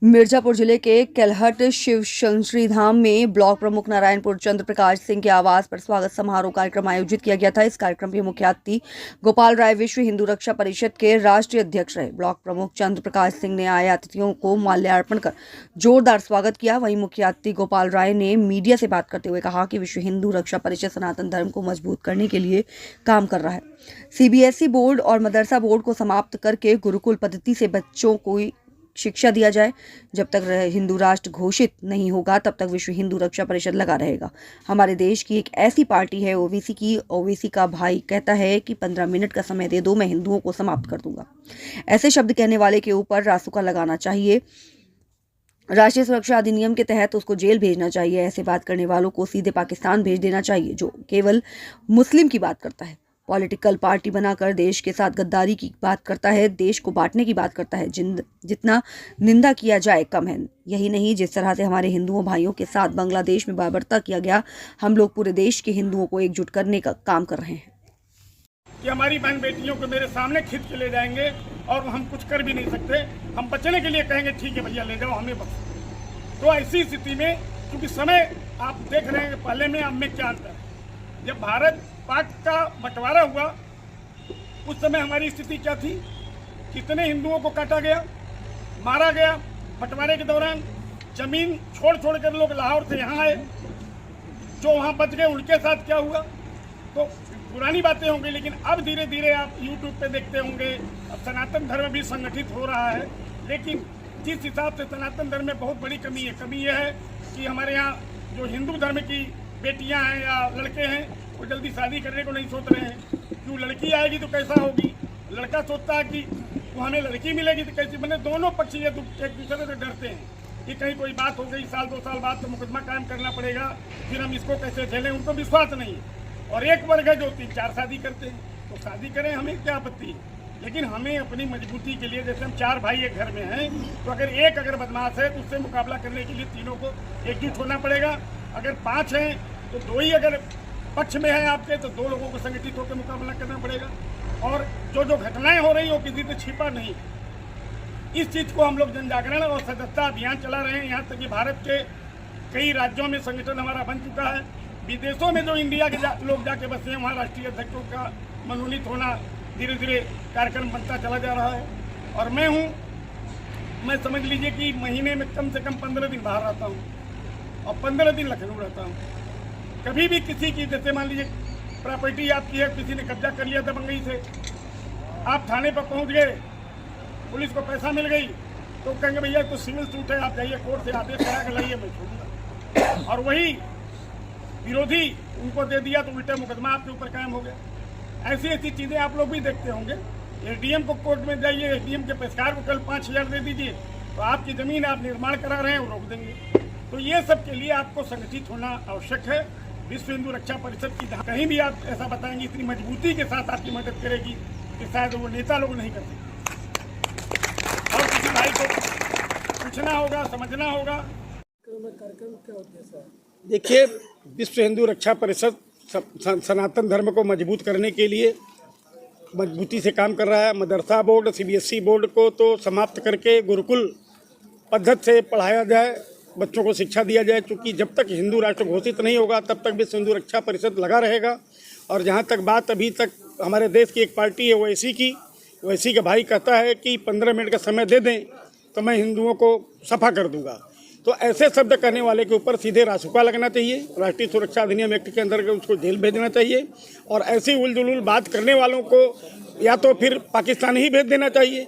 मिर्जापुर जिले के केलहट शिव शंकरी धाम में ब्लॉक प्रमुख नारायणपुर चंद्र प्रकाश सिंह के आवास पर स्वागत समारोह कार्यक्रम आयोजित किया गया था। इस कार्यक्रम के मुख्य अतिथि गोपाल राय विश्व हिंदू रक्षा परिषद के राष्ट्रीय अध्यक्ष रहे। ब्लॉक प्रमुख चंद्र प्रकाश सिंह ने आए अतिथियों को माल्यार्पण कर जोरदार स्वागत किया। वहीं मुख्य अतिथि गोपाल राय ने मीडिया से बात करते हुए कहा कि विश्व हिंदू रक्षा परिषद सनातन धर्म को मजबूत करने के लिए काम कर रहा है। सीबीएसई बोर्ड और मदरसा बोर्ड को समाप्त करके गुरुकुल पद्धति से बच्चों को शिक्षा दिया जाए। जब तक हिंदू राष्ट्र घोषित नहीं होगा तब तक विश्व हिंदू रक्षा परिषद लगा रहेगा। हमारे देश की एक ऐसी पार्टी है ओवैसी की। ओवैसी का भाई कहता है कि 15 मिनट का समय दे दो, मैं हिंदुओं को समाप्त कर दूंगा। ऐसे शब्द कहने वाले के ऊपर रासुका लगाना चाहिए। राष्ट्रीय सुरक्षा अधिनियम के तहत उसको जेल भेजना चाहिए। ऐसे बात करने वालों को सीधे पाकिस्तान भेज देना चाहिए, जो केवल मुस्लिम की बात करता है, पॉलिटिकल पार्टी बनाकर देश के साथ गद्दारी की बात करता है, देश को बांटने की बात करता है। जितना निंदा किया जाए कम है। यही नहीं, जिस तरह से हमारे हिंदुओं भाइयों के साथ बांग्लादेश में बर्बरता किया गया, हम लोग पूरे देश के हिंदुओं को एकजुट करने का काम कर रहे हैं। कि हमारी बहन बेटियों को मेरे सामने खींच के ले जाएंगे और हम कुछ कर भी नहीं सकते। हम बचने के लिए कहेंगे ठीक है भैया ले जाओ, हमें बच। तो ऐसी स्थिति में क्योंकि समय आप देख रहे हैं पहले में अब में क्या अंतर है। जब भारत पाक का बंटवारा हुआ उस समय हमारी स्थिति क्या थी, कितने हिंदुओं को काटा गया, मारा गया। बंटवारे के दौरान जमीन छोड़ छोड़ कर लोग लाहौर से यहाँ आए, जो वहाँ बच गए उनके साथ क्या हुआ। तो पुरानी बातें होंगी, लेकिन अब धीरे धीरे आप यूट्यूब पे देखते होंगे अब सनातन धर्म भी संगठित हो रहा है। लेकिन जिस हिसाब से सनातन धर्म में बहुत बड़ी कमी यह है कि हमारे यहाँ जो हिंदू धर्म की बेटियां हैं या लड़के हैं वो जल्दी शादी करने को नहीं सोच रहे हैं। क्यों, लड़की आएगी तो कैसा होगी। लड़का सोचता है कि वो हमें लड़की मिलेगी तो कैसी बने। दोनों पक्ष ये एक दूसरे से डरते हैं कि कहीं कोई बात हो गई, साल 2 साल बाद तो मुकदमा कायम करना पड़ेगा, फिर हम इसको कैसे झेलें। उनको विश्वास नहीं है। और एक वर्ग है जो 3-4 शादी करते हैं, तो शादी करें, हमें क्या आपत्ति है। लेकिन हमें अपनी मजबूती के लिए, जैसे हम 4 भाई एक घर में हैं, तो अगर बदमाश है तो उससे मुकाबला करने के लिए तीनों को एकजुट होना पड़ेगा। अगर 5 हैं तो 2 ही अगर पक्ष में है आपके, तो 2 लोगों को संगठित होकर मुकाबला करना पड़ेगा। और जो घटनाएं हो रही हो किसी से छिपा नहीं। इस चीज को हम लोग जन जागरण और सदस्यता अभियान चला रहे हैं। यहाँ तक कि भारत के कई राज्यों में संगठन हमारा बन चुका है। विदेशों में जो इंडिया के लोग जाके बसे हैं, वहाँ राष्ट्रीय अध्यक्षों का मनोनीत होना धीरे धीरे कार्यक्रम बनता चला जा रहा है। और मैं समझ लीजिए कि महीने में कम से कम 15 दिन बाहर आता हूँ और 15 दिन लखनऊ रहता हूँ। कभी भी किसी की, जैसे मान लीजिए प्रॉपर्टी आपकी है, किसी ने कब्जा कर लिया दबंगई से, आप थाने पर पहुंच गए, पुलिस को पैसा मिल गई, तो कहेंगे भैया तो सिविल सूट है, आप जाइए कोर्ट से आदेश करा कर लाइए, मैं छोड़ूंगा। और वही विरोधी उनको दे दिया तो उल्टा मुकदमा आपके ऊपर कायम हो गया। ऐसी ऐसी चीजें आप लोग भी देखते होंगे। एसडीएम को कोर्ट में जाइए, एसडीएम के पेशकार को कल 5,000 दे दीजिए, तो आपकी जमीन आप निर्माण करा रहे हैं वो रोक देंगे। तो ये सब के लिए आपको संगठित होना आवश्यक है। विश्व हिंदू रक्षा परिषद की कहीं भी आप ऐसा बताएंगे इतनी मजबूती के साथ आपकी मदद करेगी कि शायद वो नेता लोग नहीं कर सकते। और किसी भाई को पूछना होगा, समझना होगा। कार्यक्रम क्या उद्देश्य है? देखिए, विश्व हिंदू रक्षा परिषद सनातन धर्म को मजबूत करने के लिए मजबूती से काम कर रहा है। मदरसा बोर्ड, सीबीएसई बोर्ड को तो समाप्त करके गुरुकुल पद्धति से पढ़ाया जाए, बच्चों को शिक्षा दिया जाए। क्योंकि जब तक हिंदू राष्ट्र घोषित नहीं होगा तब तक विश्व हिंदू रक्षा परिषद लगा रहेगा। और जहाँ तक बात अभी तक हमारे देश की एक पार्टी है ओवैसी की, ओवैसी का भाई कहता है कि 15 मिनट का समय दे दें तो मैं हिंदुओं को सफा कर दूंगा। तो ऐसे शब्द कहने वाले के ऊपर सीधे रासुका लगना चाहिए। राष्ट्रीय सुरक्षा अधिनियम एक्ट के अंदर उसको जेल भेजना चाहिए। और ऐसी उलझुल बात करने वालों को या तो फिर पाकिस्तान ही भेज देना चाहिए,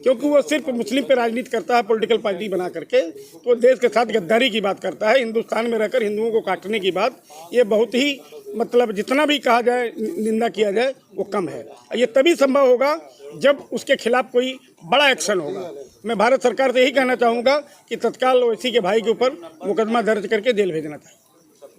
क्योंकि वो सिर्फ मुस्लिम पे राजनीति करता है, पॉलिटिकल पार्टी बना करके। तो देश के साथ गद्दारी की बात करता है, हिंदुस्तान में रहकर हिंदुओं को काटने की बात। ये बहुत ही जितना भी कहा जाए, निंदा किया जाए, वो कम है। ये तभी संभव होगा जब उसके खिलाफ कोई बड़ा एक्शन होगा। मैं भारत सरकार से यही कहना चाहूँगा कि तत्काल ओवैसी के भाई के ऊपर मुकदमा दर्ज करके जेल भेजना चाहिए।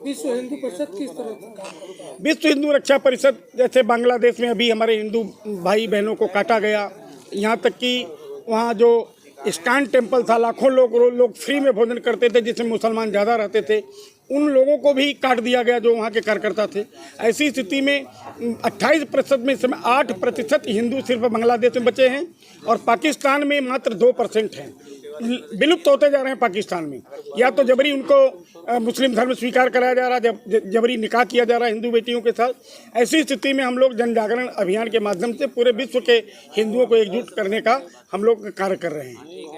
विश्व हिंदू परिषद किस तरह का काम करता है? विश्व हिंदू रक्षा परिषद जैसे बांग्लादेश में अभी हमारे हिंदू भाई बहनों को काटा गया, यहाँ तक कि वहाँ जो इस्कान टेम्पल था, लाखों लोग फ्री में भोजन करते थे, जिसमें मुसलमान ज़्यादा रहते थे, उन लोगों को भी काट दिया गया जो वहाँ के कार्यकर्ता थे। ऐसी स्थिति में 28% में इस समय 8% हिंदू सिर्फ बांग्लादेश में बचे हैं और पाकिस्तान में मात्र 2% हैं। विलुप्त होते जा रहे हैं पाकिस्तान में। या तो जबरी उनको मुस्लिम धर्म स्वीकार कराया जा रहा है, जबरी निकाह किया जा रहा है हिंदू बेटियों के साथ। ऐसी स्थिति में हम लोग जन जागरण अभियान के माध्यम से पूरे विश्व के हिंदुओं को एकजुट करने का हम लोग कार्य कर रहे हैं।